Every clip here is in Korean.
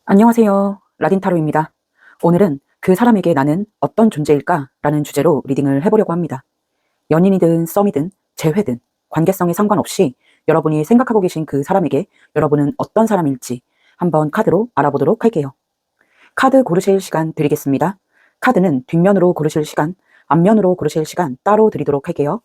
안녕하세요. 라딘타로입니다. 오늘은 그 사람에게 나는 어떤 존재일까? 라는 주제로 리딩을 해보려고 합니다. 연인이든 썸이든 재회든 관계성에 상관없이 여러분이 생각하고 계신 그 사람에게 여러분은 어떤 사람일지 한번 카드로 알아보도록 할게요. 카드 고르실 시간 드리겠습니다. 카드는 뒷면으로 고르실 시간, 앞면으로 고르실 시간 따로 드리도록 할게요.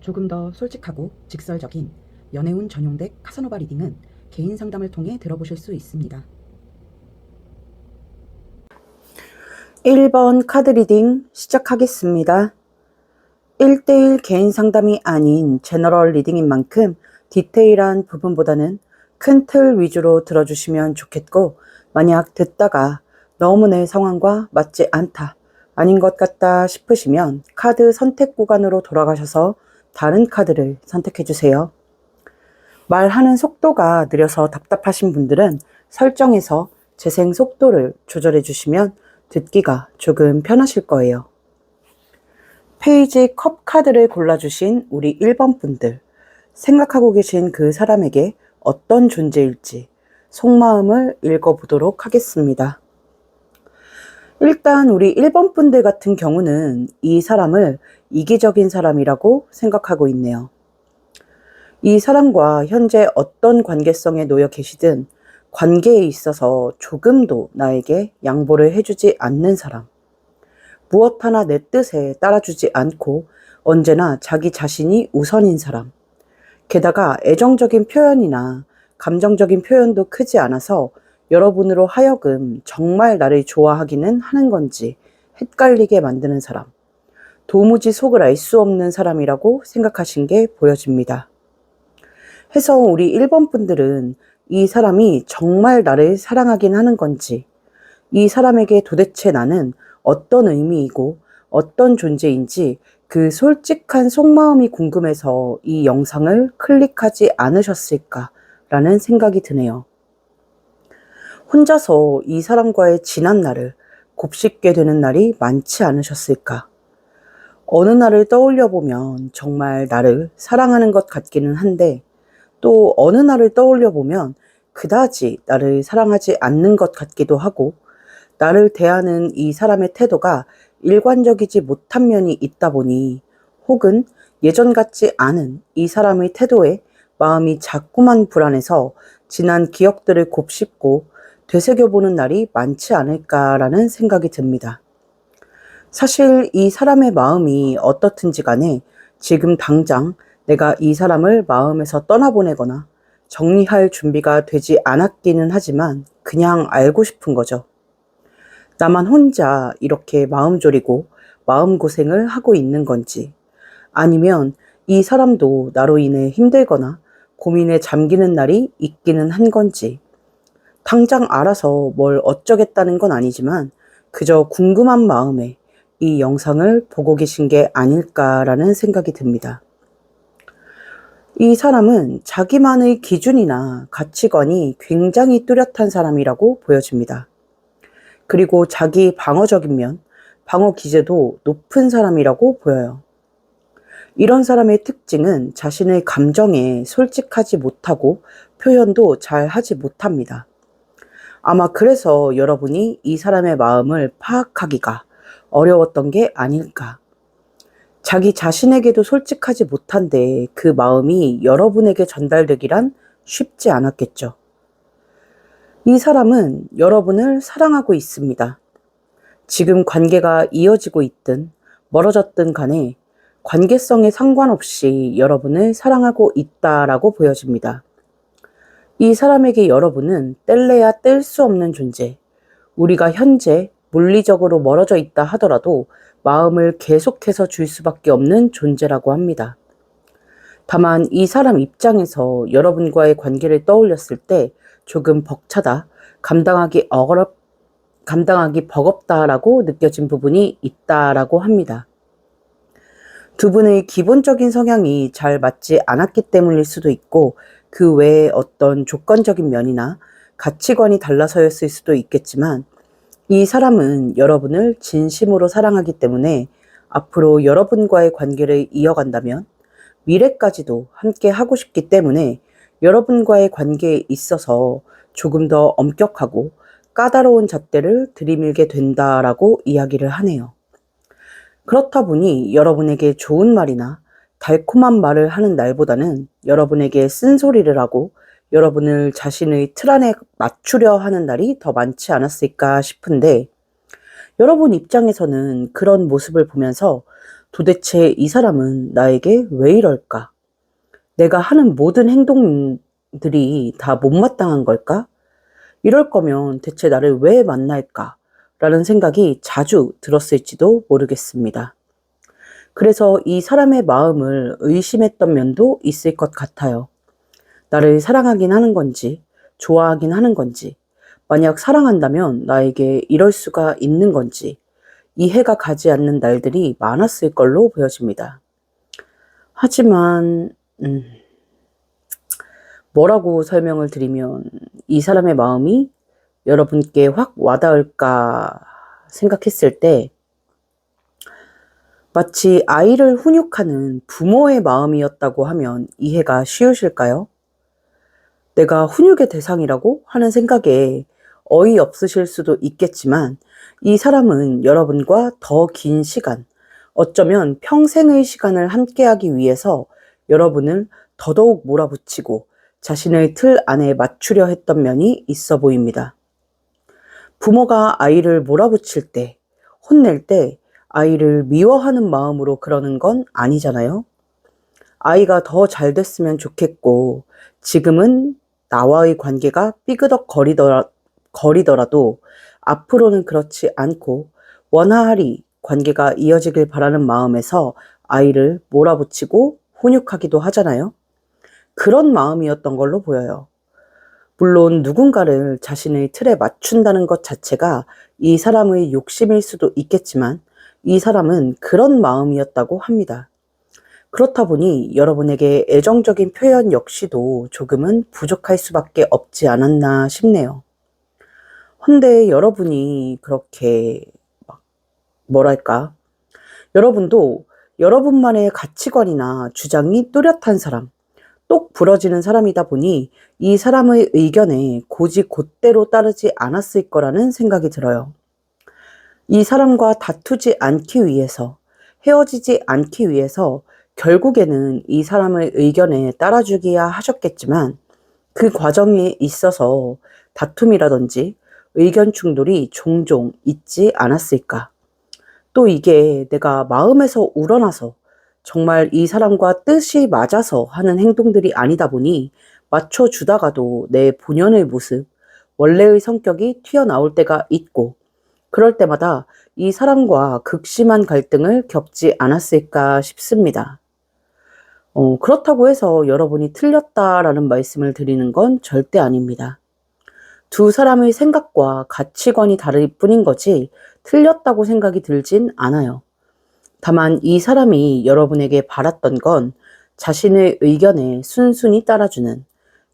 조금 더 솔직하고 직설적인 연애운 전용덱 카사노바 리딩은 개인 상담을 통해 들어보실 수 있습니다. 1번 카드 리딩 시작하겠습니다. 1대1 개인 상담이 아닌 제너럴 리딩인 만큼 디테일한 부분보다는 큰 틀 위주로 들어주시면 좋겠고, 만약 듣다가 너무 내 상황과 맞지 않다, 아닌 것 같다 싶으시면 카드 선택 구간으로 돌아가셔서 다른 카드를 선택해주세요. 말하는 속도가 느려서 답답하신 분들은 설정에서 재생 속도를 조절해주시면 듣기가 조금 편하실 거예요. 페이지 컵 카드를 골라주신 우리 1번 분들, 생각하고 계신 그 사람에게 어떤 존재일지 속마음을 읽어보도록 하겠습니다. 일단 우리 1번 분들 같은 경우는 이 사람을 이기적인 사람이라고 생각하고 있네요. 이 사람과 현재 어떤 관계성에 놓여 계시든 관계에 있어서 조금도 나에게 양보를 해주지 않는 사람, 무엇 하나 내 뜻에 따라주지 않고 언제나 자기 자신이 우선인 사람, 게다가 애정적인 표현이나 감정적인 표현도 크지 않아서 여러분으로 하여금 정말 나를 좋아하기는 하는 건지 헷갈리게 만드는 사람, 도무지 속을 알 수 없는 사람이라고 생각하신 게 보여집니다. 해서 우리 1번 분들은 이 사람이 정말 나를 사랑하긴 하는 건지, 이 사람에게 도대체 나는 어떤 의미이고 어떤 존재인지 그 솔직한 속마음이 궁금해서 이 영상을 클릭하지 않으셨을까라는 생각이 드네요. 혼자서 이 사람과의 지난 날을 곱씹게 되는 날이 많지 않으셨을까? 어느 날을 떠올려 보면 정말 나를 사랑하는 것 같기는 한데, 또 어느 날을 떠올려 보면 그다지 나를 사랑하지 않는 것 같기도 하고, 나를 대하는 이 사람의 태도가 일관적이지 못한 면이 있다 보니, 혹은 예전 같지 않은 이 사람의 태도에 마음이 자꾸만 불안해서 지난 기억들을 곱씹고 되새겨보는 날이 많지 않을까라는 생각이 듭니다. 사실 이 사람의 마음이 어떻든지 간에 지금 당장 내가 이 사람을 마음에서 떠나보내거나 정리할 준비가 되지 않았기는 하지만 그냥 알고 싶은 거죠. 나만 혼자 이렇게 마음 졸이고 마음고생을 하고 있는 건지, 아니면 이 사람도 나로 인해 힘들거나 고민에 잠기는 날이 있기는 한 건지, 당장 알아서 뭘 어쩌겠다는 건 아니지만 그저 궁금한 마음에 이 영상을 보고 계신 게 아닐까라는 생각이 듭니다. 이 사람은 자기만의 기준이나 가치관이 굉장히 뚜렷한 사람이라고 보여집니다. 그리고 자기 방어적인 면, 방어 기제도 높은 사람이라고 보여요. 이런 사람의 특징은 자신의 감정에 솔직하지 못하고 표현도 잘 하지 못합니다. 아마 그래서 여러분이 이 사람의 마음을 파악하기가 어려웠던 게 아닐까. 자기 자신에게도 솔직하지 못한데 그 마음이 여러분에게 전달되기란 쉽지 않았겠죠. 이 사람은 여러분을 사랑하고 있습니다. 지금 관계가 이어지고 있든 멀어졌든 간에 관계성에 상관없이 여러분을 사랑하고 있다라고 보여집니다. 이 사람에게 여러분은 뗄래야 뗄 수 없는 존재, 우리가 현재 물리적으로 멀어져 있다 하더라도 마음을 계속해서 줄 수밖에 없는 존재라고 합니다. 다만 이 사람 입장에서 여러분과의 관계를 떠올렸을 때 조금 벅차다, 감당하기 버겁다라고 느껴진 부분이 있다라고 합니다. 두 분의 기본적인 성향이 잘 맞지 않았기 때문일 수도 있고 그 외에 어떤 조건적인 면이나 가치관이 달라서였을 수도 있겠지만 이 사람은 여러분을 진심으로 사랑하기 때문에 앞으로 여러분과의 관계를 이어간다면 미래까지도 함께 하고 싶기 때문에 여러분과의 관계에 있어서 조금 더 엄격하고 까다로운 잣대를 들이밀게 된다라고 이야기를 하네요. 그렇다 보니 여러분에게 좋은 말이나 달콤한 말을 하는 날보다는 여러분에게 쓴소리를 하고 여러분을 자신의 틀 안에 맞추려 하는 날이 더 많지 않았을까 싶은데 여러분 입장에서는 그런 모습을 보면서 도대체 이 사람은 나에게 왜 이럴까? 내가 하는 모든 행동들이 다 못마땅한 걸까? 이럴 거면 대체 나를 왜 만날까? 라는 생각이 자주 들었을지도 모르겠습니다. 그래서 이 사람의 마음을 의심했던 면도 있을 것 같아요. 나를 사랑하긴 하는 건지, 좋아하긴 하는 건지, 만약 사랑한다면 나에게 이럴 수가 있는 건지, 이해가 가지 않는 날들이 많았을 걸로 보여집니다. 하지만, 뭐라고 설명을 드리면 이 사람의 마음이 여러분께 확 와닿을까 생각했을 때 마치 아이를 훈육하는 부모의 마음이었다고 하면 이해가 쉬우실까요? 내가 훈육의 대상이라고 하는 생각에 어이없으실 수도 있겠지만 이 사람은 여러분과 더 긴 시간, 어쩌면 평생의 시간을 함께하기 위해서 여러분을 더더욱 몰아붙이고 자신의 틀 안에 맞추려 했던 면이 있어 보입니다. 부모가 아이를 몰아붙일 때, 혼낼 때 아이를 미워하는 마음으로 그러는 건 아니잖아요. 아이가 더 잘 됐으면 좋겠고 지금은 나와의 관계가 삐그덕 거리더라도 앞으로는 그렇지 않고 원활히 관계가 이어지길 바라는 마음에서 아이를 몰아붙이고 훈육하기도 하잖아요. 그런 마음이었던 걸로 보여요. 물론 누군가를 자신의 틀에 맞춘다는 것 자체가 이 사람의 욕심일 수도 있겠지만 이 사람은 그런 마음이었다고 합니다. 그렇다 보니 여러분에게 애정적인 표현 역시도 조금은 부족할 수밖에 없지 않았나 싶네요. 헌데 여러분이 그렇게 여러분도 여러분만의 가치관이나 주장이 뚜렷한 사람, 똑 부러지는 사람이다 보니 이 사람의 의견에 곧대로 따르지 않았을 거라는 생각이 들어요. 이 사람과 다투지 않기 위해서, 헤어지지 않기 위해서 결국에는 이 사람의 의견에 따라주기야 하셨겠지만 그 과정에 있어서 다툼이라든지 의견 충돌이 종종 있지 않았을까. 또 이게 내가 마음에서 우러나서 정말 이 사람과 뜻이 맞아서 하는 행동들이 아니다 보니 맞춰주다가도 내 본연의 모습, 원래의 성격이 튀어나올 때가 있고 그럴 때마다 이 사람과 극심한 갈등을 겪지 않았을까 싶습니다. 그렇다고 해서 여러분이 틀렸다라는 말씀을 드리는 건 절대 아닙니다. 두 사람의 생각과 가치관이 다를 뿐인 거지 틀렸다고 생각이 들진 않아요. 다만 이 사람이 여러분에게 바랐던 건 자신의 의견에 순순히 따라주는,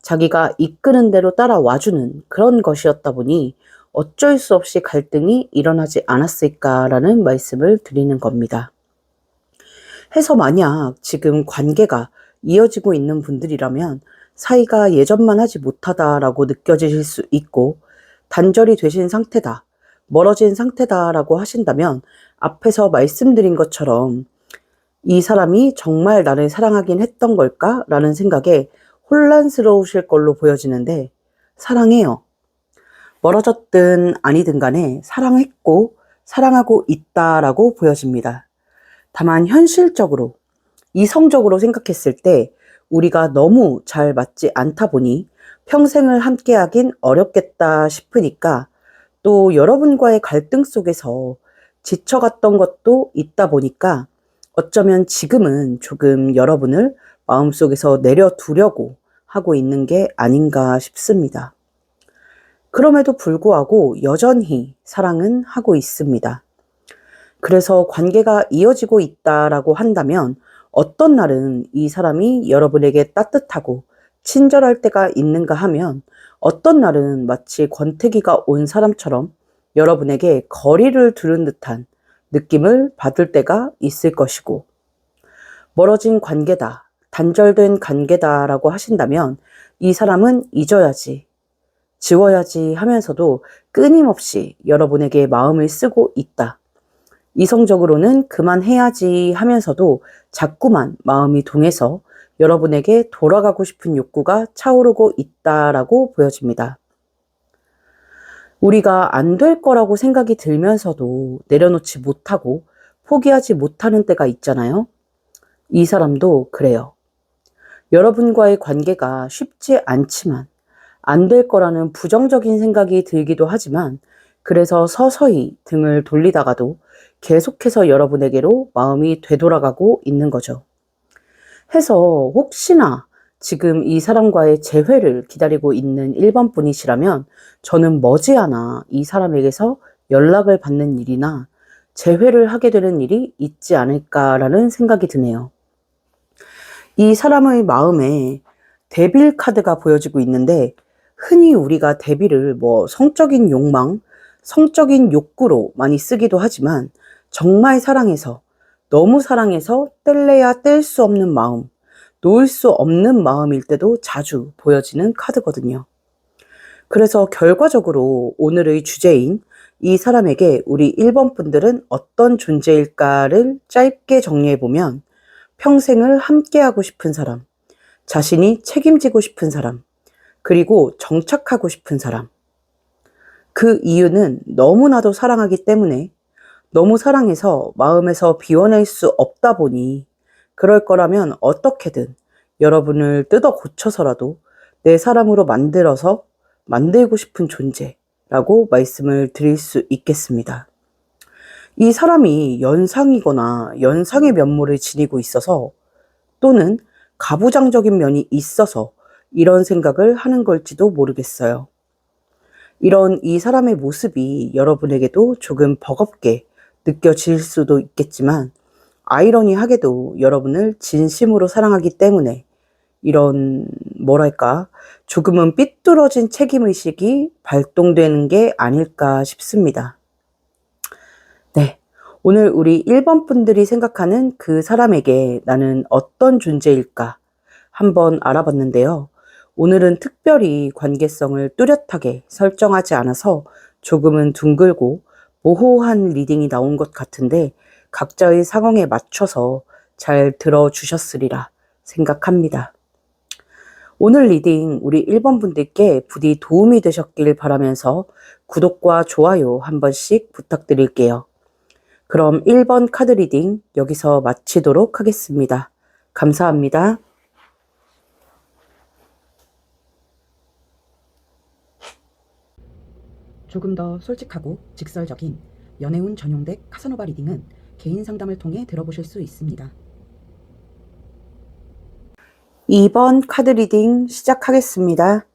자기가 이끄는 대로 따라와주는 그런 것이었다 보니 어쩔 수 없이 갈등이 일어나지 않았을까라는 말씀을 드리는 겁니다. 해서 만약 지금 관계가 이어지고 있는 분들이라면 사이가 예전만 하지 못하다라고 느껴지실 수 있고, 단절이 되신 상태다, 멀어진 상태다라고 하신다면 앞에서 말씀드린 것처럼 이 사람이 정말 나를 사랑하긴 했던 걸까? 라는 생각에 혼란스러우실 걸로 보여지는데, 사랑해요. 멀어졌든 아니든 간에 사랑했고 사랑하고 있다라고 보여집니다. 다만 현실적으로, 이성적으로 생각했을 때 우리가 너무 잘 맞지 않다 보니 평생을 함께하긴 어렵겠다 싶으니까, 또 여러분과의 갈등 속에서 지쳐갔던 것도 있다 보니까 어쩌면 지금은 조금 여러분을 마음속에서 내려두려고 하고 있는 게 아닌가 싶습니다. 그럼에도 불구하고 여전히 사랑은 하고 있습니다. 그래서 관계가 이어지고 있다라고 한다면 어떤 날은 이 사람이 여러분에게 따뜻하고 친절할 때가 있는가 하면, 어떤 날은 마치 권태기가 온 사람처럼 여러분에게 거리를 두는 듯한 느낌을 받을 때가 있을 것이고, 멀어진 관계다, 단절된 관계다라고 하신다면 이 사람은 잊어야지, 지워야지 하면서도 끊임없이 여러분에게 마음을 쓰고 있다. 이성적으로는 그만해야지 하면서도 자꾸만 마음이 동해서 여러분에게 돌아가고 싶은 욕구가 차오르고 있다라고 보여집니다. 우리가 안 될 거라고 생각이 들면서도 내려놓지 못하고 포기하지 못하는 때가 있잖아요. 이 사람도 그래요. 여러분과의 관계가 쉽지 않지만, 안 될 거라는 부정적인 생각이 들기도 하지만, 그래서 서서히 등을 돌리다가도 계속해서 여러분에게로 마음이 되돌아가고 있는 거죠. 해서 혹시나 지금 이 사람과의 재회를 기다리고 있는 1번 분이시라면 저는 머지않아 이 사람에게서 연락을 받는 일이나 재회를 하게 되는 일이 있지 않을까라는 생각이 드네요. 이 사람의 마음에 데빌 카드가 보여지고 있는데, 흔히 우리가 데빌을 성적인 욕망, 성적인 욕구로 많이 쓰기도 하지만, 정말 사랑해서, 너무 사랑해서 뗄래야 뗄 수 없는 마음, 놓을 수 없는 마음일 때도 자주 보여지는 카드거든요. 그래서 결과적으로 오늘의 주제인 이 사람에게 우리 1번 분들은 어떤 존재일까를 짧게 정리해보면, 평생을 함께하고 싶은 사람, 자신이 책임지고 싶은 사람, 그리고 정착하고 싶은 사람. 그 이유는 너무나도 사랑하기 때문에, 너무 사랑해서 마음에서 비워낼 수 없다 보니, 그럴 거라면 어떻게든 여러분을 뜯어 고쳐서라도 내 사람으로 만들고 싶은 존재라고 말씀을 드릴 수 있겠습니다. 이 사람이 연상이거나 연상의 면모를 지니고 있어서, 또는 가부장적인 면이 있어서 이런 생각을 하는 걸지도 모르겠어요. 이런 이 사람의 모습이 여러분에게도 조금 버겁게 느껴질 수도 있겠지만, 아이러니하게도 여러분을 진심으로 사랑하기 때문에 이런 조금은 삐뚤어진 책임의식이 발동되는 게 아닐까 싶습니다. 네, 오늘 우리 1번 분들이 생각하는 그 사람에게 나는 어떤 존재일까 한번 알아봤는데요. 오늘은 특별히 관계성을 뚜렷하게 설정하지 않아서 조금은 둥글고 모호한 리딩이 나온 것 같은데, 각자의 상황에 맞춰서 잘 들어주셨으리라 생각합니다. 오늘 리딩 우리 1번 분들께 부디 도움이 되셨길 바라면서 구독과 좋아요 한 번씩 부탁드릴게요. 그럼 1번 카드 리딩 여기서 마치도록 하겠습니다. 감사합니다. 조금 더 솔직하고 직설적인 연애운 전용덱 카사노바 리딩은 개인 상담을 통해 들어보실 수 있습니다. 2번 카드 리딩 시작하겠습니다.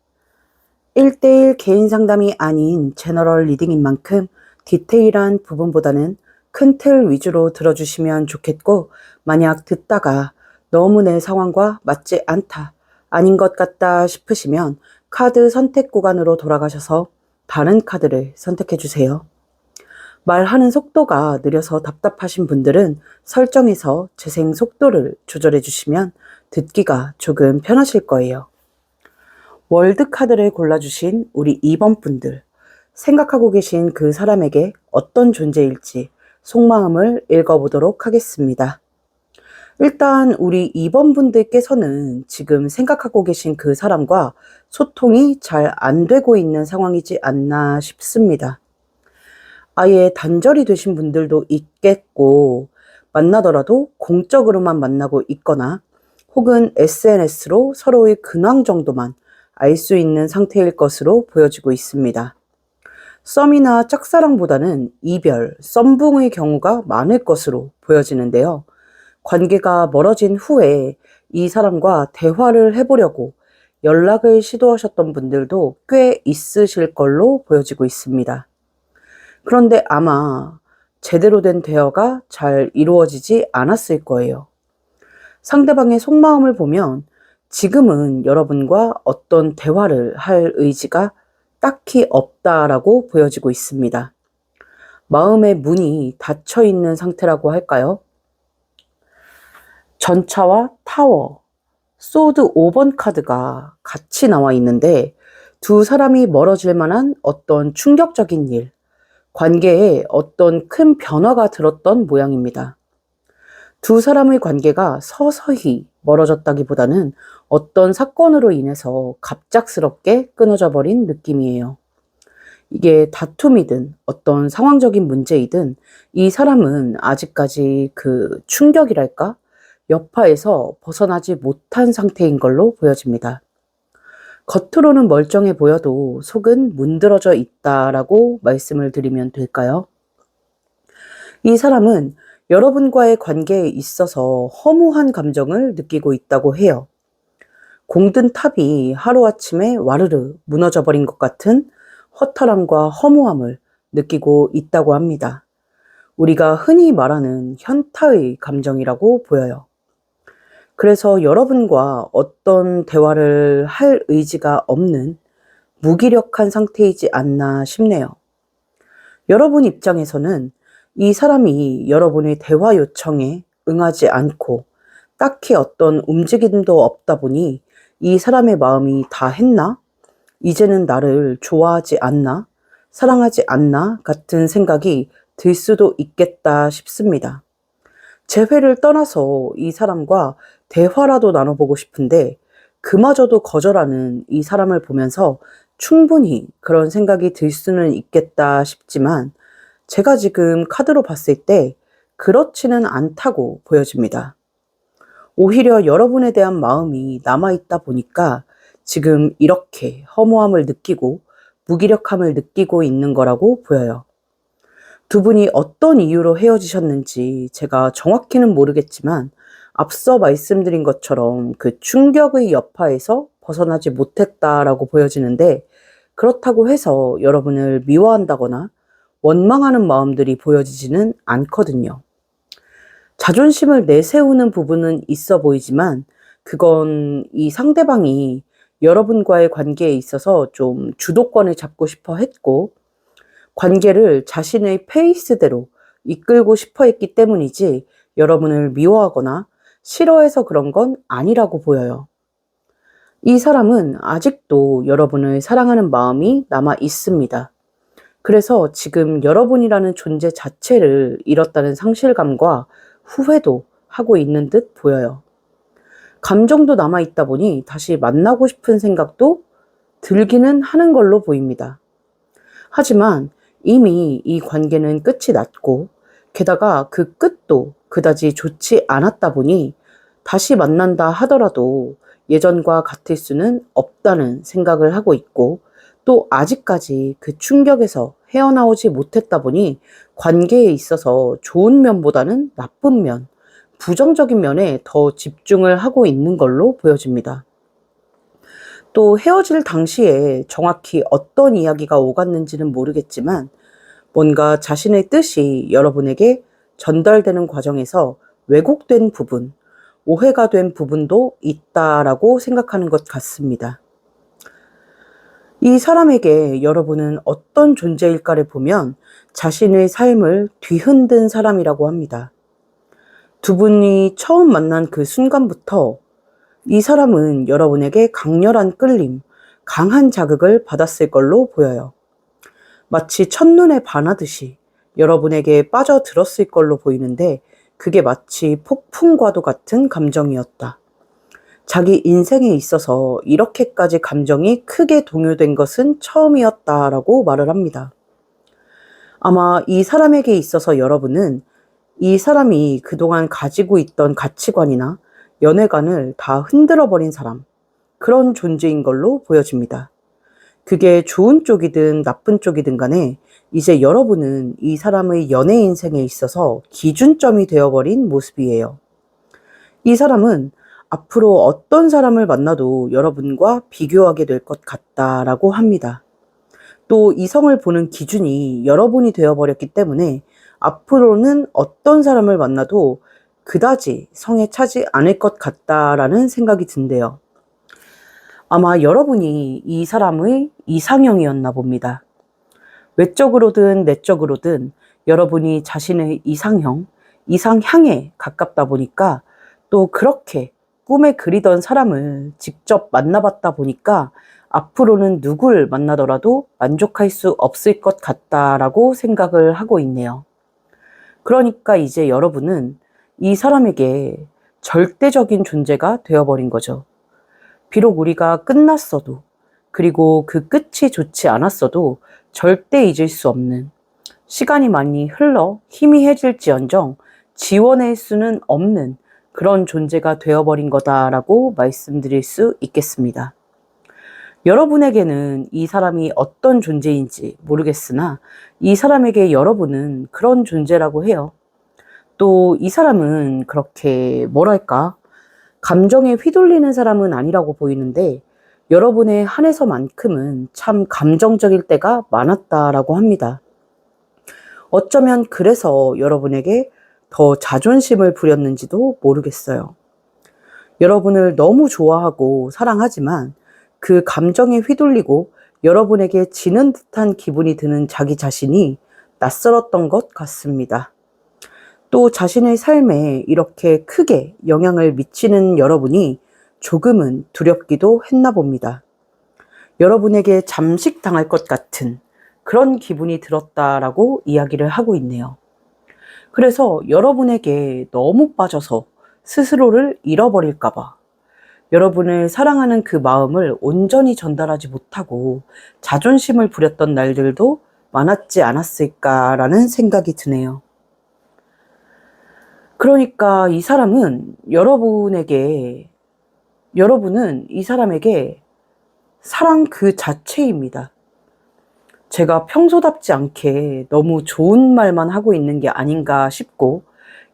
1대1 개인 상담이 아닌 제너럴 리딩인 만큼 디테일한 부분보다는 큰 틀 위주로 들어주시면 좋겠고, 만약 듣다가 너무 내 상황과 맞지 않다, 아닌 것 같다 싶으시면 카드 선택 구간으로 돌아가셔서 다른 카드를 선택해 주세요. 말하는 속도가 느려서 답답하신 분들은 설정에서 재생 속도를 조절해 주시면 듣기가 조금 편하실 거예요. 월드 카드를 골라주신 우리 2번 분들, 생각하고 계신 그 사람에게 어떤 존재일지 속마음을 읽어보도록 하겠습니다. 일단 우리 2번 분들께서는 지금 생각하고 계신 그 사람과 소통이 잘 안 되고 있는 상황이지 않나 싶습니다. 아예 단절이 되신 분들도 있겠고, 만나더라도 공적으로만 만나고 있거나 혹은 SNS로 서로의 근황 정도만 알 수 있는 상태일 것으로 보여지고 있습니다. 썸이나 짝사랑보다는 이별, 썸붕의 경우가 많을 것으로 보여지는데요. 관계가 멀어진 후에 이 사람과 대화를 해보려고 연락을 시도하셨던 분들도 꽤 있으실 걸로 보여지고 있습니다. 그런데 아마 제대로 된 대화가 잘 이루어지지 않았을 거예요. 상대방의 속마음을 보면 지금은 여러분과 어떤 대화를 할 의지가 딱히 없다라고 보여지고 있습니다. 마음의 문이 닫혀 있는 상태라고 할까요? 전차와 타워, 소드 5번 카드가 같이 나와 있는데 두 사람이 멀어질 만한 어떤 충격적인 일, 관계에 어떤 큰 변화가 들었던 모양입니다. 두 사람의 관계가 서서히 멀어졌다기보다는 어떤 사건으로 인해서 갑작스럽게 끊어져 버린 느낌이에요. 이게 다툼이든 어떤 상황적인 문제이든 이 사람은 아직까지 그 충격이랄까? 여파에서 벗어나지 못한 상태인 걸로 보여집니다. 겉으로는 멀쩡해 보여도 속은 문드러져 있다라고 말씀을 드리면 될까요? 이 사람은 여러분과의 관계에 있어서 허무한 감정을 느끼고 있다고 해요. 공든 탑이 하루아침에 와르르 무너져 버린 것 같은 허탈함과 허무함을 느끼고 있다고 합니다. 우리가 흔히 말하는 현타의 감정이라고 보여요. 그래서 여러분과 어떤 대화를 할 의지가 없는 무기력한 상태이지 않나 싶네요. 여러분 입장에서는 이 사람이 여러분의 대화 요청에 응하지 않고 딱히 어떤 움직임도 없다 보니 이 사람의 마음이 다 했나? 이제는 나를 좋아하지 않나? 사랑하지 않나? 같은 생각이 들 수도 있겠다 싶습니다. 재회를 떠나서 이 사람과 대화라도 나눠보고 싶은데 그마저도 거절하는 이 사람을 보면서 충분히 그런 생각이 들 수는 있겠다 싶지만 제가 지금 카드로 봤을 때 그렇지는 않다고 보여집니다. 오히려 여러분에 대한 마음이 남아있다 보니까 지금 이렇게 허무함을 느끼고 무기력함을 느끼고 있는 거라고 보여요. 두 분이 어떤 이유로 헤어지셨는지 제가 정확히는 모르겠지만 앞서 말씀드린 것처럼 그 충격의 여파에서 벗어나지 못했다라고 보여지는데 그렇다고 해서 여러분을 미워한다거나 원망하는 마음들이 보여지지는 않거든요. 자존심을 내세우는 부분은 있어 보이지만 그건 이 상대방이 여러분과의 관계에 있어서 좀 주도권을 잡고 싶어 했고 관계를 자신의 페이스대로 이끌고 싶어 했기 때문이지 여러분을 미워하거나 싫어해서 그런 건 아니라고 보여요. 이 사람은 아직도 여러분을 사랑하는 마음이 남아 있습니다. 그래서 지금 여러분이라는 존재 자체를 잃었다는 상실감과 후회도 하고 있는 듯 보여요. 감정도 남아있다 보니 다시 만나고 싶은 생각도 들기는 하는 걸로 보입니다. 하지만 이미 이 관계는 끝이 났고 게다가 그 끝도 그다지 좋지 않았다 보니 다시 만난다 하더라도 예전과 같을 수는 없다는 생각을 하고 있고 또 아직까지 그 충격에서 헤어나오지 못했다 보니 관계에 있어서 좋은 면보다는 나쁜 면, 부정적인 면에 더 집중을 하고 있는 걸로 보여집니다. 또 헤어질 당시에 정확히 어떤 이야기가 오갔는지는 모르겠지만 뭔가 자신의 뜻이 여러분에게 전달되는 과정에서 왜곡된 부분, 오해가 된 부분도 있다라고 생각하는 것 같습니다. 이 사람에게 여러분은 어떤 존재일까를 보면 자신의 삶을 뒤흔든 사람이라고 합니다. 두 분이 처음 만난 그 순간부터 이 사람은 여러분에게 강렬한 끌림, 강한 자극을 받았을 걸로 보여요. 마치 첫눈에 반하듯이 여러분에게 빠져들었을 걸로 보이는데 그게 마치 폭풍과도 같은 감정이었다. 자기 인생에 있어서 이렇게까지 감정이 크게 동요된 것은 처음이었다라고 말을 합니다. 아마 이 사람에게 있어서 여러분은 이 사람이 그동안 가지고 있던 가치관이나 연애관을 다 흔들어 버린 사람, 그런 존재인 걸로 보여집니다. 그게 좋은 쪽이든 나쁜 쪽이든 간에 이제 여러분은 이 사람의 연애 인생에 있어서 기준점이 되어버린 모습이에요. 이 사람은 앞으로 어떤 사람을 만나도 여러분과 비교하게 될 것 같다라고 합니다. 또 이성을 보는 기준이 여러분이 되어버렸기 때문에 앞으로는 어떤 사람을 만나도 그다지 성에 차지 않을 것 같다라는 생각이 든대요. 아마 여러분이 이 사람의 이상형이었나 봅니다. 외적으로든 내적으로든 여러분이 자신의 이상형, 이상향에 가깝다 보니까 또 그렇게 꿈에 그리던 사람을 직접 만나봤다 보니까 앞으로는 누굴 만나더라도 만족할 수 없을 것 같다라고 생각을 하고 있네요. 그러니까 이제 여러분은 이 사람에게 절대적인 존재가 되어버린 거죠. 비록 우리가 끝났어도, 그리고 그 끝이 좋지 않았어도 절대 잊을 수 없는, 시간이 많이 흘러 희미해질지언정 지워낼 수는 없는 그런 존재가 되어버린 거다라고 말씀드릴 수 있겠습니다. 여러분에게는 이 사람이 어떤 존재인지 모르겠으나 이 사람에게 여러분은 그런 존재라고 해요. 또 이 사람은 그렇게 뭐랄까 감정에 휘둘리는 사람은 아니라고 보이는데 여러분에 한해서만큼은 참 감정적일 때가 많았다라고 합니다. 어쩌면 그래서 여러분에게 더 자존심을 부렸는지도 모르겠어요. 여러분을 너무 좋아하고 사랑하지만 그 감정에 휘둘리고 여러분에게 지는 듯한 기분이 드는 자기 자신이 낯설었던 것 같습니다. 또 자신의 삶에 이렇게 크게 영향을 미치는 여러분이 조금은 두렵기도 했나 봅니다. 여러분에게 잠식당할 것 같은 그런 기분이 들었다라고 이야기를 하고 있네요. 그래서 여러분에게 너무 빠져서 스스로를 잃어버릴까봐 여러분을 사랑하는 그 마음을 온전히 전달하지 못하고 자존심을 부렸던 날들도 많았지 않았을까라는 생각이 드네요. 그러니까 이 사람은 여러분은 이 사람에게 사랑 그 자체입니다. 제가 평소답지 않게 너무 좋은 말만 하고 있는 게 아닌가 싶고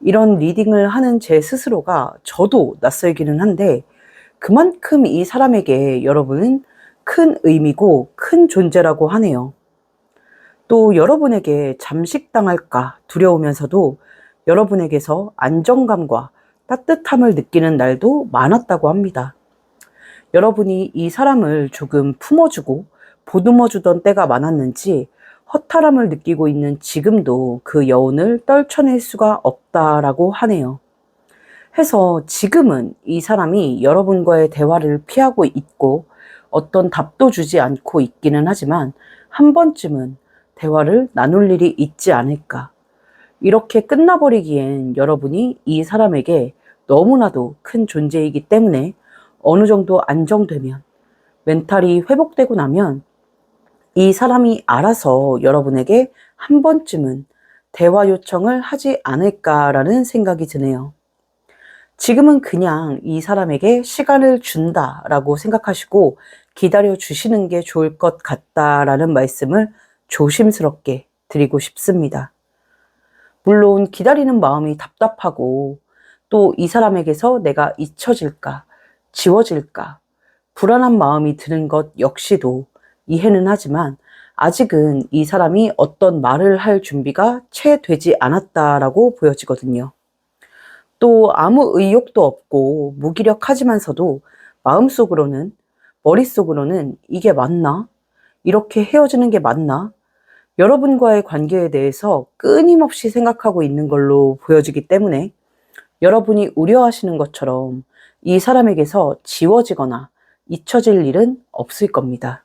이런 리딩을 하는 제 스스로가 저도 낯설기는 한데 그만큼 이 사람에게 여러분은 큰 의미고 큰 존재라고 하네요. 또 여러분에게 잠식당할까 두려우면서도 여러분에게서 안정감과 따뜻함을 느끼는 날도 많았다고 합니다. 여러분이 이 사람을 조금 품어주고 보듬어주던 때가 많았는지 허탈함을 느끼고 있는 지금도 그 여운을 떨쳐낼 수가 없다라고 하네요. 해서 지금은 이 사람이 여러분과의 대화를 피하고 있고 어떤 답도 주지 않고 있기는 하지만 한 번쯤은 대화를 나눌 일이 있지 않을까. 이렇게 끝나버리기엔 여러분이 이 사람에게 너무나도 큰 존재이기 때문에 어느 정도 안정되면 멘탈이 회복되고 나면 이 사람이 알아서 여러분에게 한 번쯤은 대화 요청을 하지 않을까라는 생각이 드네요. 지금은 그냥 이 사람에게 시간을 준다라고 생각하시고 기다려 주시는 게 좋을 것 같다라는 말씀을 조심스럽게 드리고 싶습니다. 물론 기다리는 마음이 답답하고 또 이 사람에게서 내가 잊혀질까, 지워질까, 불안한 마음이 드는 것 역시도 이해는 하지만 아직은 이 사람이 어떤 말을 할 준비가 채 되지 않았다라고 보여지거든요. 또 아무 의욕도 없고 무기력하지만서도 마음속으로는, 머릿속으로는 이게 맞나? 이렇게 헤어지는 게 맞나? 여러분과의 관계에 대해서 끊임없이 생각하고 있는 걸로 보여지기 때문에 여러분이 우려하시는 것처럼 이 사람에게서 지워지거나 잊혀질 일은 없을 겁니다.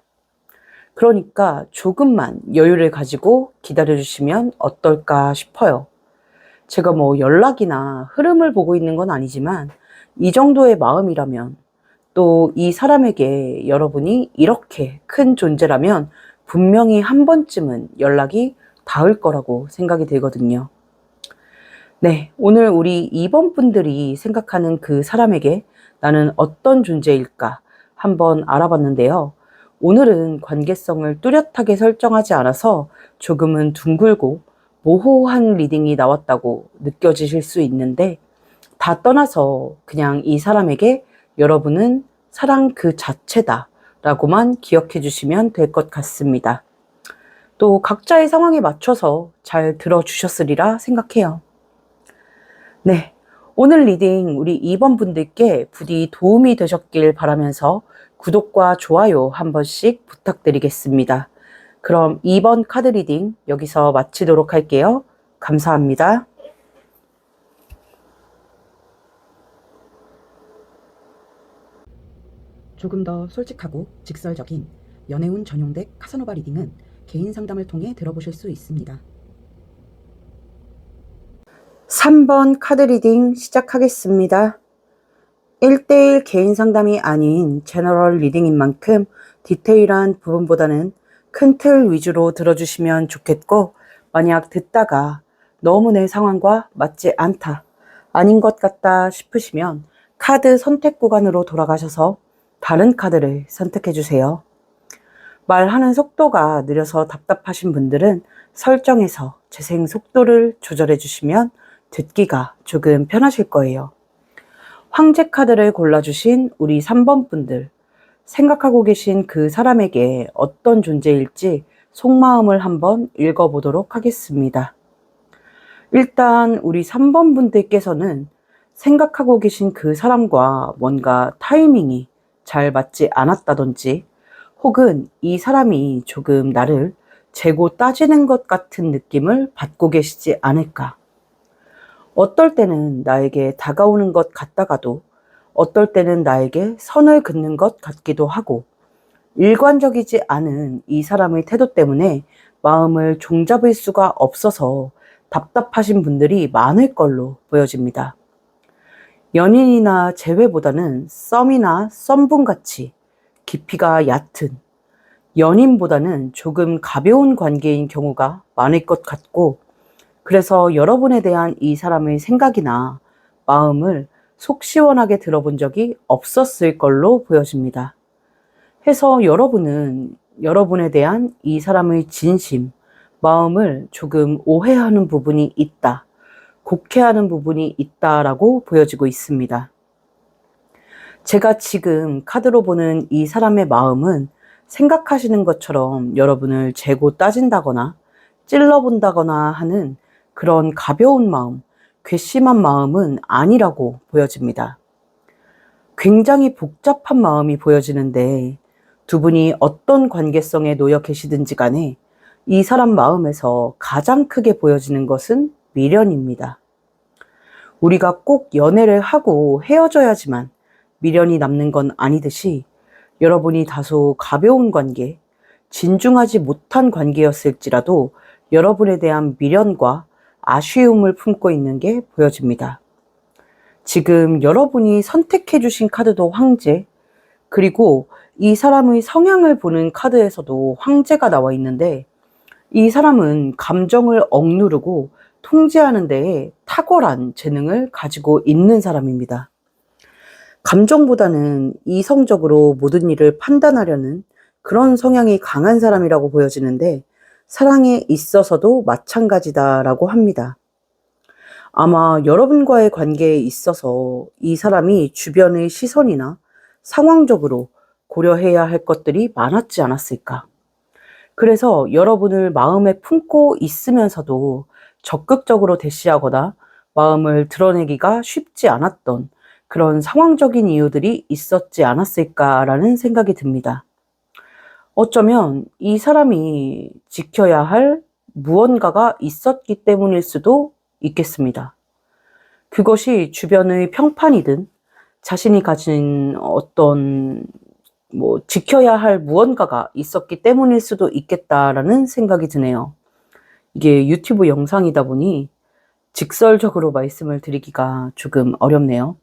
그러니까 조금만 여유를 가지고 기다려주시면 어떨까 싶어요. 제가 연락이나 흐름을 보고 있는 건 아니지만 이 정도의 마음이라면 또 이 사람에게 여러분이 이렇게 큰 존재라면 분명히 한 번쯤은 연락이 닿을 거라고 생각이 들거든요. 네, 오늘 우리 2번 분들이 생각하는 그 사람에게 나는 어떤 존재일까 한번 알아봤는데요. 오늘은 관계성을 뚜렷하게 설정하지 않아서 조금은 둥글고 모호한 리딩이 나왔다고 느껴지실 수 있는데, 다 떠나서 그냥 이 사람에게 여러분은 사랑 그 자체다 라고만 기억해 주시면 될 것 같습니다. 또 각자의 상황에 맞춰서 잘 들어주셨으리라 생각해요. 네, 오늘 리딩 우리 2번 분들께 부디 도움이 되셨길 바라면서 구독과 좋아요 한 번씩 부탁드리겠습니다. 그럼 2번 카드 리딩 여기서 마치도록 할게요. 감사합니다. 조금 더 솔직하고 직설적인 연애운 전용덱 카사노바 리딩은 개인 상담을 통해 들어보실 수 있습니다. 3번 카드 리딩 시작하겠습니다. 1대1 개인 상담이 아닌 제너럴 리딩인 만큼 디테일한 부분보다는 큰 틀 위주로 들어주시면 좋겠고, 만약 듣다가 너무 내 상황과 맞지 않다, 아닌 것 같다 싶으시면 카드 선택 구간으로 돌아가셔서 다른 카드를 선택해 주세요. 말하는 속도가 느려서 답답하신 분들은 설정에서 재생 속도를 조절해 주시면 듣기가 조금 편하실 거예요. 황제 카드를 골라주신 우리 3번 분들, 생각하고 계신 그 사람에게 어떤 존재일지 속마음을 한번 읽어보도록 하겠습니다. 일단 우리 3번 분들께서는 생각하고 계신 그 사람과 뭔가 타이밍이 잘 맞지 않았다든지, 혹은 이 사람이 조금 나를 재고 따지는 것 같은 느낌을 받고 계시지 않을까. 어떨 때는 나에게 다가오는 것 같다가도 어떨 때는 나에게 선을 긋는 것 같기도 하고, 일관적이지 않은 이 사람의 태도 때문에 마음을 종잡을 수가 없어서 답답하신 분들이 많을 걸로 보여집니다. 연인이나 재회보다는 썸이나 썸분같이 깊이가 얕은, 연인보다는 조금 가벼운 관계인 경우가 많을 것 같고, 그래서 여러분에 대한 이 사람의 생각이나 마음을 속 시원하게 들어본 적이 없었을 걸로 보여집니다. 해서 여러분은 여러분에 대한 이 사람의 진심, 마음을 조금 오해하는 부분이 있다, 곡해하는 부분이 있다라고 보여지고 있습니다. 제가 지금 카드로 보는 이 사람의 마음은 생각하시는 것처럼 여러분을 재고 따진다거나 찔러본다거나 하는 그런 가벼운 마음, 괘씸한 마음은 아니라고 보여집니다. 굉장히 복잡한 마음이 보여지는데, 두 분이 어떤 관계성에 놓여 계시든지 간에 이 사람 마음에서 가장 크게 보여지는 것은 미련입니다. 우리가 꼭 연애를 하고 헤어져야지만 미련이 남는 건 아니듯이, 여러분이 다소 가벼운 관계, 진중하지 못한 관계였을지라도 여러분에 대한 미련과 아쉬움을 품고 있는 게 보여집니다. 지금 여러분이 선택해 주신 카드도 황제, 그리고 이 사람의 성향을 보는 카드에서도 황제가 나와 있는데, 이 사람은 감정을 억누르고 통제하는 데에 탁월한 재능을 가지고 있는 사람입니다. 감정보다는 이성적으로 모든 일을 판단하려는 그런 성향이 강한 사람이라고 보여지는데, 사랑에 있어서도 마찬가지다라고 합니다. 아마 여러분과의 관계에 있어서 이 사람이 주변의 시선이나 상황적으로 고려해야 할 것들이 많았지 않았을까. 그래서 여러분을 마음에 품고 있으면서도 적극적으로 대시하거나 마음을 드러내기가 쉽지 않았던 그런 상황적인 이유들이 있었지 않았을까라는 생각이 듭니다. 어쩌면 이 사람이 지켜야 할 무언가가 있었기 때문일 수도 있겠습니다. 그것이 주변의 평판이든 자신이 가진 어떤 지켜야 할 무언가가 있었기 때문일 수도 있겠다라는 생각이 드네요. 이게 유튜브 영상이다 보니 직설적으로 말씀을 드리기가 조금 어렵네요.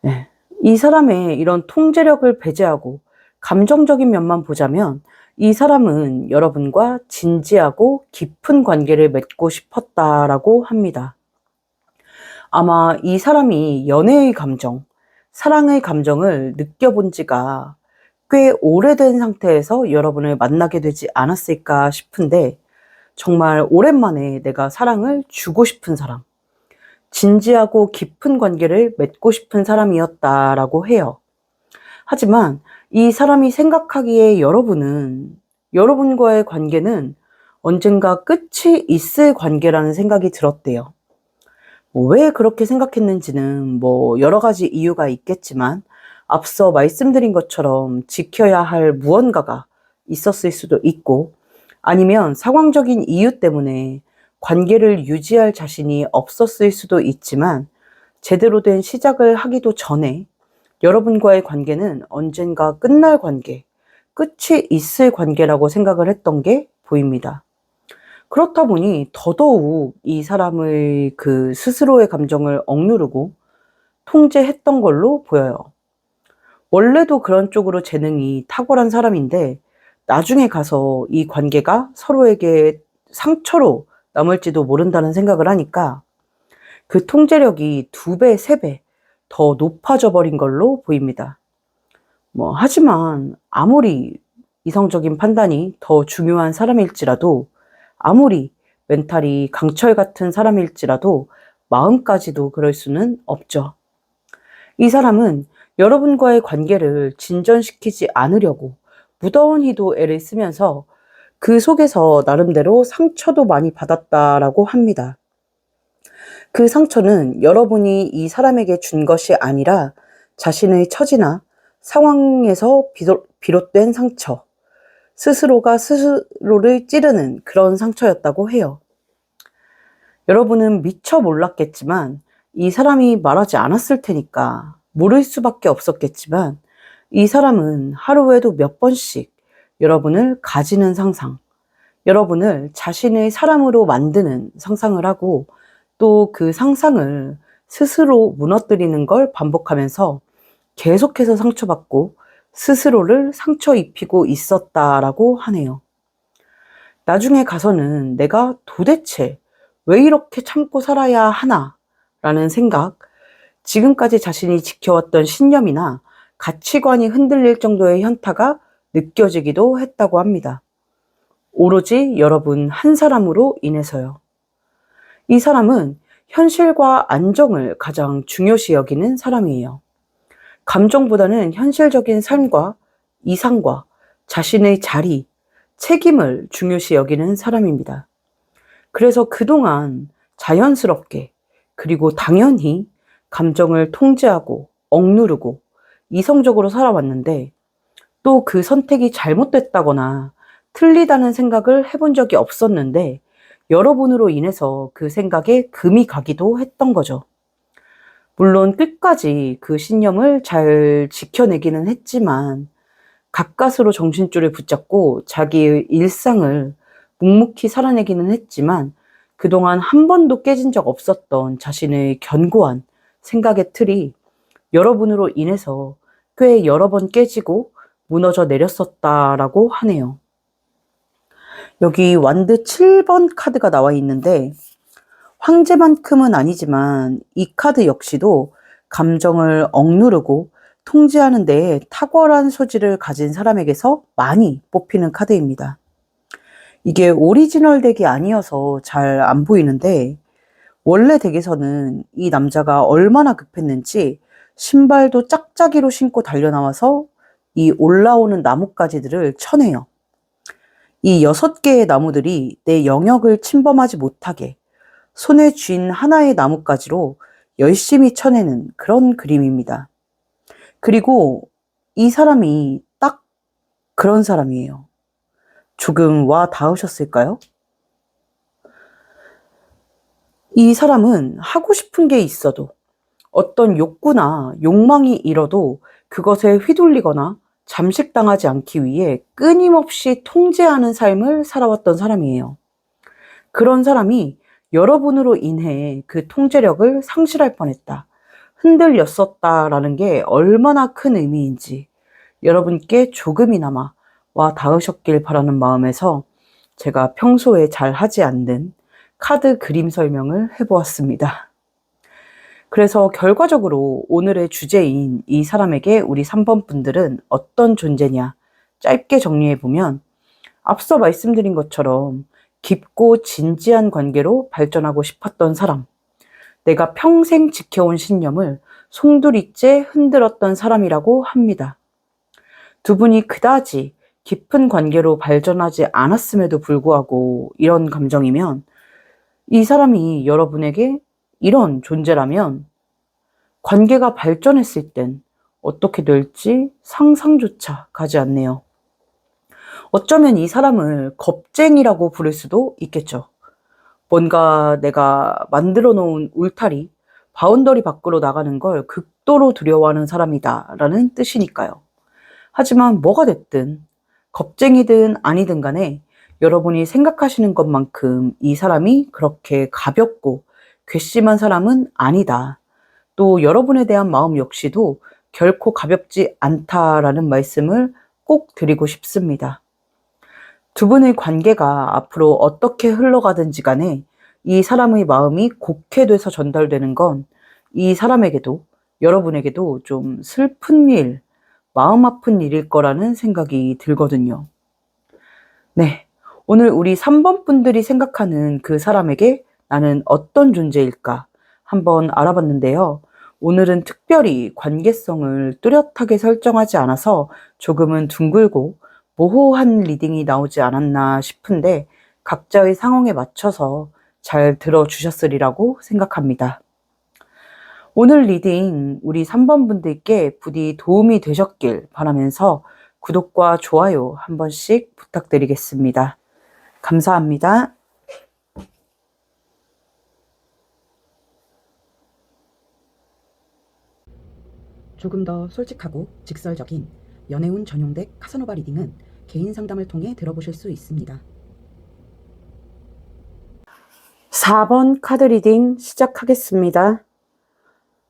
네. 이 사람의 이런 통제력을 배제하고 감정적인 면만 보자면 이 사람은 여러분과 진지하고 깊은 관계를 맺고 싶었다라고 합니다. 아마 이 사람이 연애의 감정, 사랑의 감정을 느껴본 지가 꽤 오래된 상태에서 여러분을 만나게 되지 않았을까 싶은데 정말 오랜만에 내가 사랑을 주고 싶은 사람, 진지하고 깊은 관계를 맺고 싶은 사람이었다라고 해요. 하지만 이 사람이 생각하기에 여러분과의 관계는 언젠가 끝이 있을 관계라는 생각이 들었대요. 왜 그렇게 생각했는지는 여러 가지 이유가 있겠지만 앞서 말씀드린 것처럼 지켜야 할 무언가가 있었을 수도 있고 아니면 상황적인 이유 때문에 관계를 유지할 자신이 없었을 수도 있지만 제대로 된 시작을 하기도 전에 여러분과의 관계는 언젠가 끝날 관계, 끝이 있을 관계라고 생각을 했던 게 보입니다. 그렇다 보니 더더욱 이 사람의 그 스스로의 감정을 억누르고 통제했던 걸로 보여요. 원래도 그런 쪽으로 재능이 탁월한 사람인데 나중에 가서 이 관계가 서로에게 상처로 남을지도 모른다는 생각을 하니까 그 통제력이 2배, 3배 더 높아져 버린 걸로 보입니다. 하지만 아무리 이성적인 판단이 더 중요한 사람일지라도 아무리 멘탈이 강철 같은 사람일지라도 마음까지도 그럴 수는 없죠. 이 사람은 여러분과의 관계를 진전시키지 않으려고 무던히도 애를 쓰면서 그 속에서 나름대로 상처도 많이 받았다라고 합니다. 그 상처는 여러분이 이 사람에게 준 것이 아니라 자신의 처지나 상황에서 비롯된 상처, 스스로가 스스로를 찌르는 그런 상처였다고 해요. 여러분은 미처 몰랐겠지만 이 사람이 말하지 않았을 테니까 모를 수밖에 없었겠지만 이 사람은 하루에도 몇 번씩 여러분을 가지는 상상, 여러분을 자신의 사람으로 만드는 상상을 하고 또 그 상상을 스스로 무너뜨리는 걸 반복하면서 계속해서 상처받고 스스로를 상처 입히고 있었다라고 하네요. 나중에 가서는 내가 도대체 왜 이렇게 참고 살아야 하나 라는 생각, 지금까지 자신이 지켜왔던 신념이나 가치관이 흔들릴 정도의 현타가 느껴지기도 했다고 합니다. 오로지 여러분 한 사람으로 인해서요. 이 사람은 현실과 안정을 가장 중요시 여기는 사람이에요. 감정보다는 현실적인 삶과 이상과 자신의 자리, 책임을 중요시 여기는 사람입니다. 그래서 그동안 자연스럽게 그리고 당연히 감정을 통제하고 억누르고 이성적으로 살아왔는데 또 그 선택이 잘못됐다거나 틀리다는 생각을 해본 적이 없었는데 여러분으로 인해서 그 생각에 금이 가기도 했던 거죠. 물론 끝까지 그 신념을 잘 지켜내기는 했지만 가까스로 정신줄을 붙잡고 자기의 일상을 묵묵히 살아내기는 했지만 그동안 한 번도 깨진 적 없었던 자신의 견고한 생각의 틀이 여러분으로 인해서 꽤 여러 번 깨지고 무너져 내렸었다라고 하네요. 여기 완드 7번 카드가 나와 있는데 황제만큼은 아니지만 이 카드 역시도 감정을 억누르고 통제하는 데에 탁월한 소질을 가진 사람에게서 많이 뽑히는 카드입니다. 이게 오리지널 덱이 아니어서 잘 안 보이는데 원래 덱에서는 이 남자가 얼마나 급했는지 신발도 짝짝이로 신고 달려나와서 이 올라오는 나뭇가지들을 쳐내요. 이 6개의 나무들이 내 영역을 침범하지 못하게 손에 쥔 하나의 나뭇가지로 열심히 쳐내는 그런 그림입니다. 그리고 이 사람이 딱 그런 사람이에요. 조금 와 닿으셨을까요? 이 사람은 하고 싶은 게 있어도 어떤 욕구나 욕망이 일어도 그것에 휘둘리거나 잠식당하지 않기 위해 끊임없이 통제하는 삶을 살아왔던 사람이에요. 그런 사람이 여러분으로 인해 그 통제력을 상실할 뻔했다, 흔들렸었다라는 게 얼마나 큰 의미인지 여러분께 조금이나마 와 닿으셨길 바라는 마음에서 제가 평소에 잘 하지 않는 카드 그림 설명을 해보았습니다. 그래서 결과적으로 오늘의 주제인 이 사람에게 우리 3번 분들은 어떤 존재냐 짧게 정리해보면, 앞서 말씀드린 것처럼 깊고 진지한 관계로 발전하고 싶었던 사람, 내가 평생 지켜온 신념을 송두리째 흔들었던 사람이라고 합니다. 두 분이 그다지 깊은 관계로 발전하지 않았음에도 불구하고 이런 감정이면, 이 사람이 여러분에게 이런 존재라면 관계가 발전했을 땐 어떻게 될지 상상조차 가지 않네요. 어쩌면 이 사람을 겁쟁이라고 부를 수도 있겠죠. 뭔가 내가 만들어 놓은 울타리, 바운더리 밖으로 나가는 걸 극도로 두려워하는 사람이다 라는 뜻이니까요. 하지만 뭐가 됐든, 겁쟁이든 아니든 간에 여러분이 생각하시는 것만큼 이 사람이 그렇게 가볍고 괘씸한 사람은 아니다. 또 여러분에 대한 마음 역시도 결코 가볍지 않다라는 말씀을 꼭 드리고 싶습니다. 두 분의 관계가 앞으로 어떻게 흘러가든지 간에 이 사람의 마음이 곡해돼서 전달되는 건 이 사람에게도 여러분에게도 좀 슬픈 일, 마음 아픈 일일 거라는 생각이 들거든요. 네, 오늘 우리 3번 분들이 생각하는 그 사람에게 나는 어떤 존재일까 한번 알아봤는데요. 오늘은 특별히 관계성을 뚜렷하게 설정하지 않아서 조금은 둥글고 모호한 리딩이 나오지 않았나 싶은데, 각자의 상황에 맞춰서 잘 들어주셨으리라고 생각합니다. 오늘 리딩 우리 3번 분들께 부디 도움이 되셨길 바라면서 구독과 좋아요 한 번씩 부탁드리겠습니다. 감사합니다. 조금 더 솔직하고 직설적인 연애운 전용덱 카사노바 리딩은 개인 상담을 통해 들어보실 수 있습니다. 4번 카드 리딩 시작하겠습니다.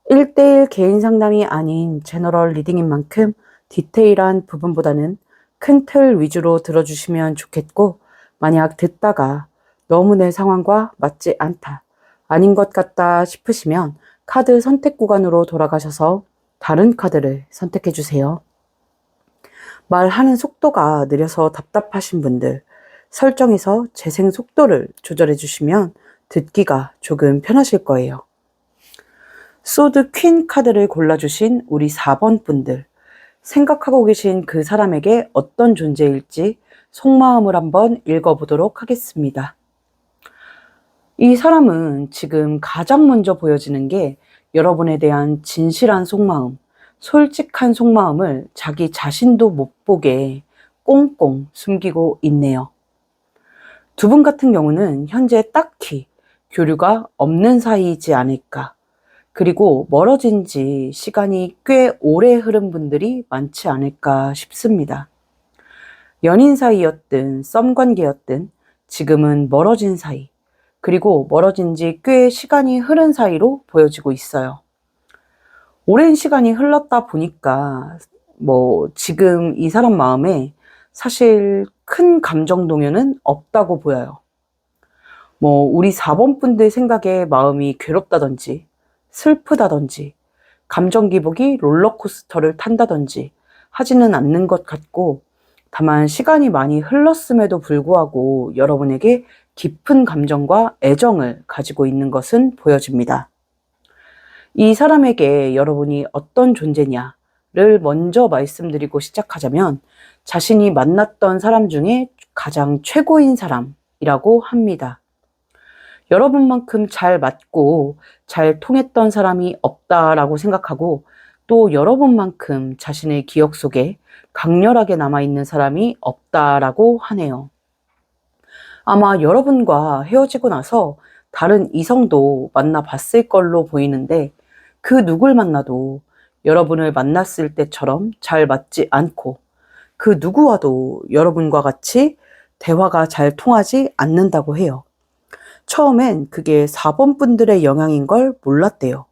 1대1 개인 상담이 아닌 제너럴 리딩인 만큼 디테일한 부분보다는 큰 틀 위주로 들어주시면 좋겠고, 만약 듣다가 너무 내 상황과 맞지 않다, 아닌 것 같다 싶으시면 카드 선택 구간으로 돌아가셔서 다른 카드를 선택해 주세요. 말하는 속도가 느려서 답답하신 분들, 설정에서 재생 속도를 조절해 주시면 듣기가 조금 편하실 거예요. 소드 퀸 카드를 골라주신 우리 4번 분들, 생각하고 계신 그 사람에게 어떤 존재일지 속마음을 한번 읽어보도록 하겠습니다. 이 사람은 지금 가장 먼저 보여지는 게 여러분에 대한 진실한 속마음, 솔직한 속마음을 자기 자신도 못 보게 꽁꽁 숨기고 있네요. 두 분 같은 경우는 현재 딱히 교류가 없는 사이이지 않을까, 그리고 멀어진 지 시간이 꽤 오래 흐른 분들이 많지 않을까 싶습니다. 연인 사이였든 썸 관계였든 지금은 멀어진 사이, 그리고 멀어진 지 꽤 시간이 흐른 사이로 보여지고 있어요. 오랜 시간이 흘렀다 보니까 지금 이 사람 마음에 사실 큰 감정 동요는 없다고 보여요. 우리 4번 분들 생각에 마음이 괴롭다든지 슬프다든지 감정 기복이 롤러코스터를 탄다든지 하지는 않는 것 같고, 다만 시간이 많이 흘렀음에도 불구하고 여러분에게 깊은 감정과 애정을 가지고 있는 것은 보여집니다. 이 사람에게 여러분이 어떤 존재냐를 먼저 말씀드리고 시작하자면, 자신이 만났던 사람 중에 가장 최고인 사람이라고 합니다. 여러분만큼 잘 맞고 잘 통했던 사람이 없다라고 생각하고, 또 여러분만큼 자신의 기억 속에 강렬하게 남아있는 사람이 없다라고 하네요. 아마 여러분과 헤어지고 나서 다른 이성도 만나봤을 걸로 보이는데 그 누굴 만나도 여러분을 만났을 때처럼 잘 맞지 않고 그 누구와도 여러분과 같이 대화가 잘 통하지 않는다고 해요. 처음엔 그게 4번 분들의 영향인 걸 몰랐대요.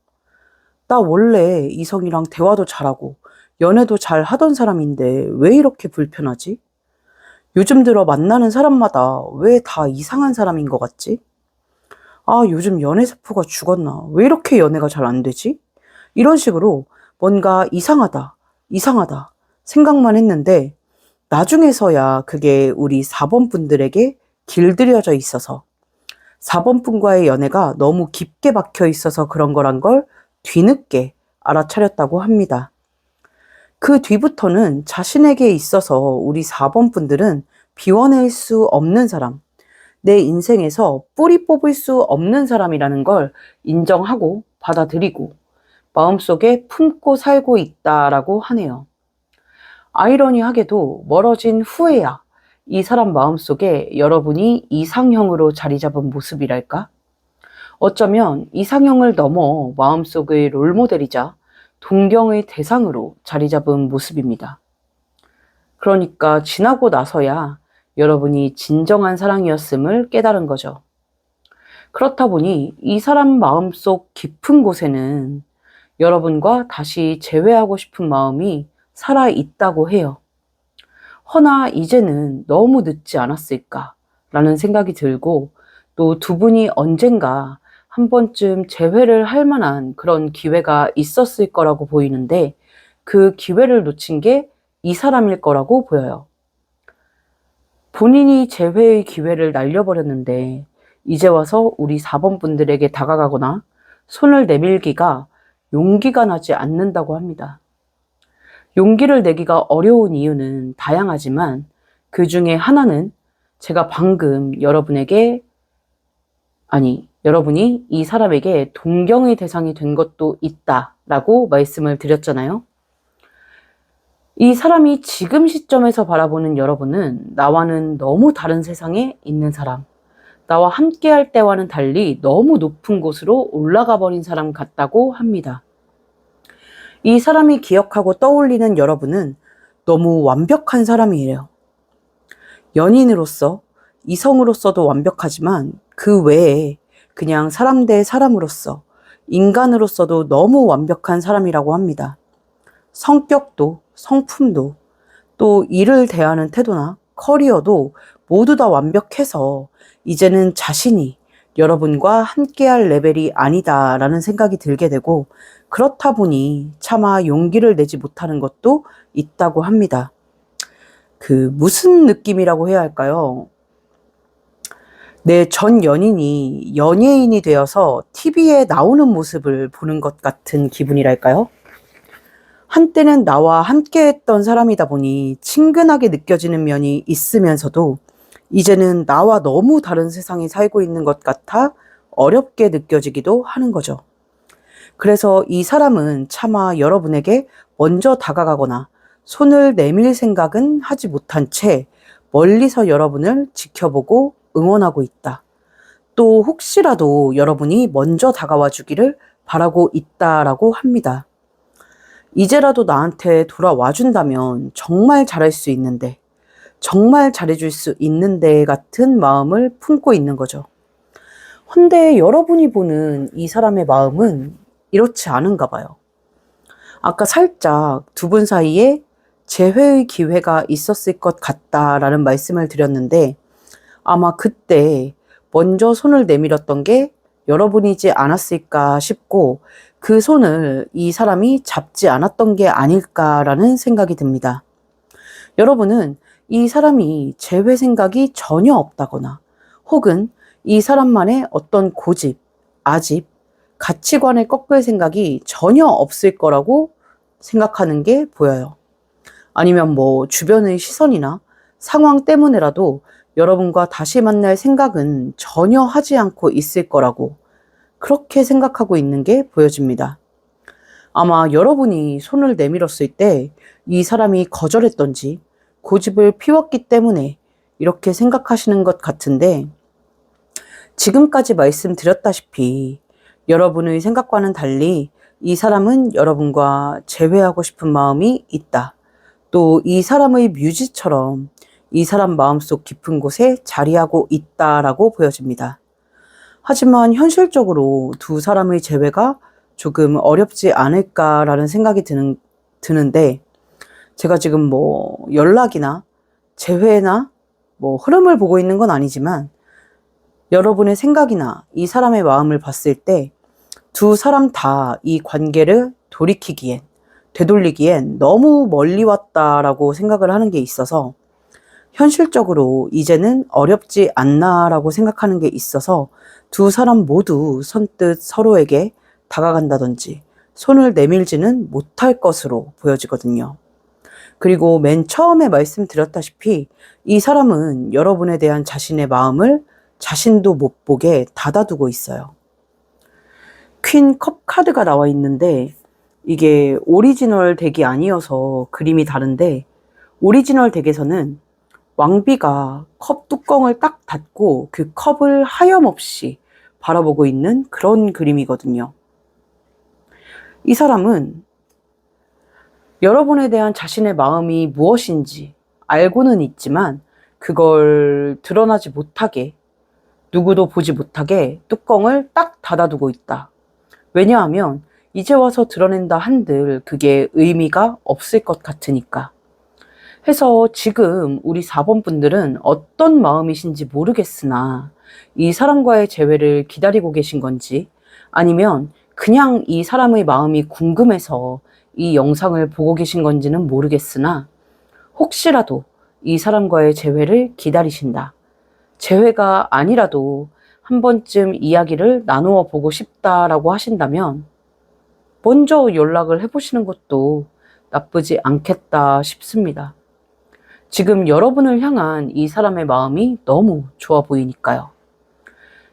나 원래 이성이랑 대화도 잘하고 연애도 잘 하던 사람인데 왜 이렇게 불편하지? 요즘 들어 만나는 사람마다 왜 다 이상한 사람인 것 같지? 아, 요즘 연애 세포가 죽었나? 왜 이렇게 연애가 잘 안 되지? 이런 식으로 뭔가 이상하다, 이상하다 생각만 했는데 나중에서야 그게 우리 4번 분들에게 길들여져 있어서 4번 분과의 연애가 너무 깊게 박혀 있어서 그런 거란 걸 뒤늦게 알아차렸다고 합니다. 그 뒤부터는 자신에게 있어서 우리 4번 분들은 비워낼 수 없는 사람, 내 인생에서 뿌리 뽑을 수 없는 사람이라는 걸 인정하고 받아들이고 마음속에 품고 살고 있다라고 하네요. 아이러니하게도 멀어진 후에야 이 사람 마음속에 여러분이 이상형으로 자리 잡은 모습이랄까? 어쩌면 이상형을 넘어 마음속의 롤모델이자 동경의 대상으로 자리 잡은 모습입니다. 그러니까 지나고 나서야 여러분이 진정한 사랑이었음을 깨달은 거죠. 그렇다 보니 이 사람 마음속 깊은 곳에는 여러분과 다시 재회하고 싶은 마음이 살아있다고 해요. 허나 이제는 너무 늦지 않았을까라는 생각이 들고 또 두 분이 언젠가 한 번쯤 재회를 할 만한 그런 기회가 있었을 거라고 보이는데 그 기회를 놓친 게 이 사람일 거라고 보여요. 본인이 재회의 기회를 날려버렸는데 이제 와서 우리 4번 분들에게 다가가거나 손을 내밀기가 용기가 나지 않는다고 합니다. 용기를 내기가 어려운 이유는 다양하지만 그 중에 하나는 제가 방금 여러분이 이 사람에게 동경의 대상이 된 것도 있다라고 말씀을 드렸잖아요. 이 사람이 지금 시점에서 바라보는 여러분은 나와는 너무 다른 세상에 있는 사람, 나와 함께 할 때와는 달리 너무 높은 곳으로 올라가 버린 사람 같다고 합니다. 이 사람이 기억하고 떠올리는 여러분은 너무 완벽한 사람이에요. 연인으로서, 이성으로서도 완벽하지만 그 외에 그냥 사람 대 사람으로서, 인간으로서도 너무 완벽한 사람이라고 합니다. 성격도, 성품도, 또 일을 대하는 태도나 커리어도 모두 다 완벽해서 이제는 자신이 여러분과 함께할 레벨이 아니다라는 생각이 들게 되고 그렇다 보니 차마 용기를 내지 못하는 것도 있다고 합니다. 무슨 느낌이라고 해야 할까요? 내 전 연인이 연예인이 되어서 TV에 나오는 모습을 보는 것 같은 기분이랄까요? 한때는 나와 함께 했던 사람이다 보니 친근하게 느껴지는 면이 있으면서도 이제는 나와 너무 다른 세상에 살고 있는 것 같아 어렵게 느껴지기도 하는 거죠. 그래서 이 사람은 차마 여러분에게 먼저 다가가거나 손을 내밀 생각은 하지 못한 채 멀리서 여러분을 지켜보고 응원하고 있다. 또 혹시라도 여러분이 먼저 다가와 주기를 바라고 있다라고 합니다. 이제라도 나한테 돌아와 준다면 정말 잘할 수 있는데, 정말 잘해줄 수 있는데 같은 마음을 품고 있는 거죠. 헌데 여러분이 보는 이 사람의 마음은 이렇지 않은가 봐요. 아까 살짝 두 분 사이에 재회의 기회가 있었을 것 같다라는 말씀을 드렸는데 아마 그때 먼저 손을 내밀었던 게 여러분이지 않았을까 싶고 그 손을 이 사람이 잡지 않았던 게 아닐까라는 생각이 듭니다. 여러분은 이 사람이 재회 생각이 전혀 없다거나 혹은 이 사람만의 어떤 고집, 아집, 가치관을 꺾을 생각이 전혀 없을 거라고 생각하는 게 보여요. 아니면 주변의 시선이나 상황 때문에라도 여러분과 다시 만날 생각은 전혀 하지 않고 있을 거라고 그렇게 생각하고 있는 게 보여집니다. 아마 여러분이 손을 내밀었을 때 이 사람이 거절했던지 고집을 피웠기 때문에 이렇게 생각하시는 것 같은데, 지금까지 말씀드렸다시피 여러분의 생각과는 달리 이 사람은 여러분과 재회하고 싶은 마음이 있다. 또 이 사람의 뮤지처럼 이 사람 마음속 깊은 곳에 자리하고 있다라고 보여집니다. 하지만 현실적으로 두 사람의 재회가 조금 어렵지 않을까라는 생각이 드는데, 제가 지금 뭐 연락이나 재회나 뭐 흐름을 보고 있는 건 아니지만 여러분의 생각이나 이 사람의 마음을 봤을 때 두 사람 다 이 관계를 되돌리기엔 너무 멀리 왔다라고 생각을 하는 게 있어서, 현실적으로 이제는 어렵지 않나라고 생각하는 게 있어서 두 사람 모두 선뜻 서로에게 다가간다든지 손을 내밀지는 못할 것으로 보여지거든요. 그리고 맨 처음에 말씀드렸다시피 이 사람은 여러분에 대한 자신의 마음을 자신도 못 보게 닫아두고 있어요. 퀸 컵 카드가 나와 있는데 이게 오리지널 덱이 아니어서 그림이 다른데, 오리지널 덱에서는 왕비가 컵 뚜껑을 딱 닫고 그 컵을 하염없이 바라보고 있는 그런 그림이거든요. 이 사람은 여러분에 대한 자신의 마음이 무엇인지 알고는 있지만 그걸 드러나지 못하게, 누구도 보지 못하게 뚜껑을 딱 닫아두고 있다. 왜냐하면 이제 와서 드러낸다 한들 그게 의미가 없을 것 같으니까. 해서 지금 우리 4번 분들은 어떤 마음이신지 모르겠으나 이 사람과의 재회를 기다리고 계신 건지, 아니면 그냥 이 사람의 마음이 궁금해서 이 영상을 보고 계신 건지는 모르겠으나, 혹시라도 이 사람과의 재회를 기다리신다, 재회가 아니라도 한 번쯤 이야기를 나누어 보고 싶다라고 하신다면 먼저 연락을 해보시는 것도 나쁘지 않겠다 싶습니다. 지금 여러분을 향한 이 사람의 마음이 너무 좋아 보이니까요.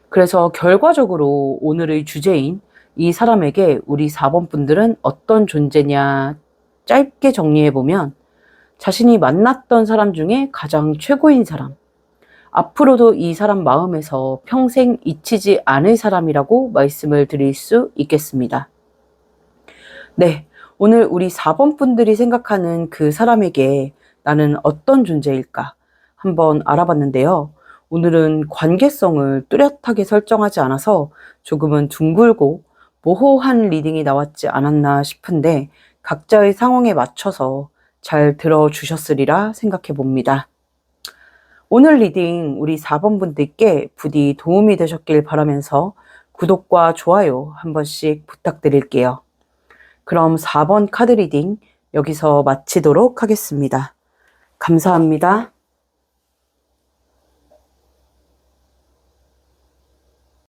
그래서 결과적으로 오늘의 주제인 이 사람에게 우리 4번 분들은 어떤 존재냐 짧게 정리해보면, 자신이 만났던 사람 중에 가장 최고인 사람, 앞으로도 이 사람 마음에서 평생 잊히지 않을 사람이라고 말씀을 드릴 수 있겠습니다. 네, 오늘 우리 4번 분들이 생각하는 그 사람에게 나는 어떤 존재일까 한번 알아봤는데요. 오늘은 관계성을 뚜렷하게 설정하지 않아서 조금은 둥글고 모호한 리딩이 나왔지 않았나 싶은데, 각자의 상황에 맞춰서 잘 들어주셨으리라 생각해 봅니다. 오늘 리딩 우리 4번 분들께 부디 도움이 되셨길 바라면서 구독과 좋아요 한 번씩 부탁드릴게요. 그럼 4번 카드 리딩 여기서 마치도록 하겠습니다. 감사합니다.